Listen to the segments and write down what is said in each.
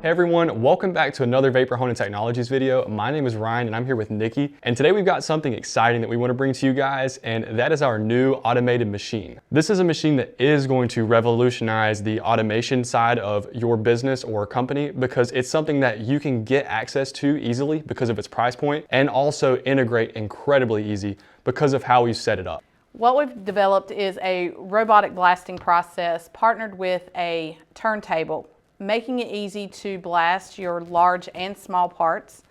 Hey everyone, welcome back to another Vapor Honing Technologies video. My name is Ryan and I'm here with Nikki. And today we've got something exciting that we want to bring to you guys, and that is our new automated machine. This is a machine that is going to revolutionize the automation side of your business or company because it's something that you can get access to easily because of its price point and also integrate incredibly easy because of how we set it up. What we've developed is a robotic blasting process partnered with a turntable, making it easy to blast your large and small parts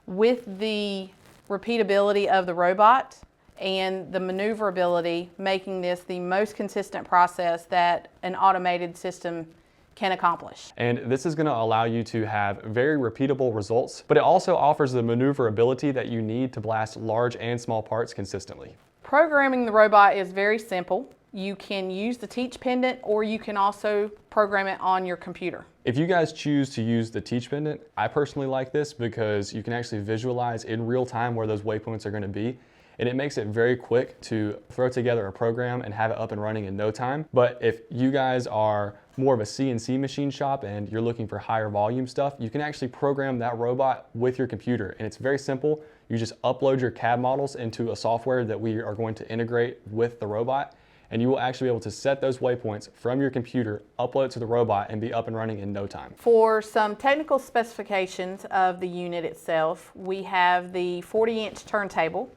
with the repeatability of the robot and the maneuverability, making this the most consistent process that an automated system can accomplish. And this is going to allow you to have very repeatable results, but it also offers the maneuverability that you need to blast large and small parts consistently. Programming the robot is very simple. You can use the Teach pendant, or you can also program it on your computer. If you guys choose to use the Teach pendant, I personally like this because you can actually visualize in real time where those waypoints are going to be. And it makes it very quick to throw together a program and have it up and running in no time. But if you guys are more of a CNC machine shop and you're looking for higher volume stuff, you can actually program that robot with your computer. And it's very simple. You just upload your CAD models into a software that we are going to integrate with the robot, and you will actually be able to set those waypoints from your computer, upload it to the robot, and be up and running in no time. For some technical specifications of the unit itself, we have the 40-inch turntable,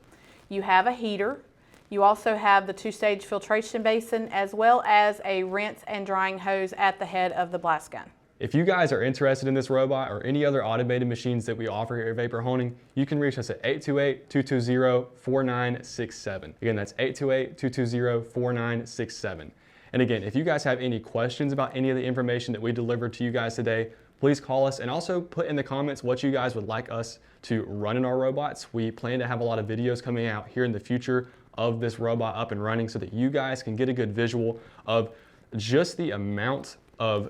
you have a heater, you also have the two-stage filtration basin, as well as a rinse and drying hose at the head of the blast gun. If you guys are interested in this robot or any other automated machines that we offer here at Vapor Honing, you can reach us at 828-220-4967. Again, that's 828-220-4967. And again, if you guys have any questions about any of the information that we delivered to you guys today, please call us and also put in the comments what you guys would like us to run in our robots. We plan to have a lot of videos coming out here in the future of this robot up and running so that you guys can get a good visual of just the amount of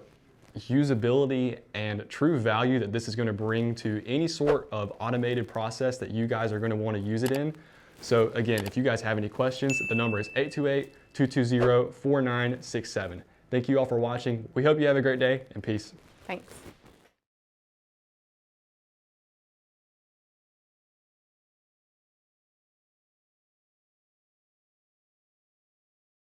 usability and true value that this is going to bring to any sort of automated process that you guys are going to want to use it in. So again, if you guys have any questions, the number is 828-220-4967. Thank you all for watching. We hope you have a great day, and peace. Thanks.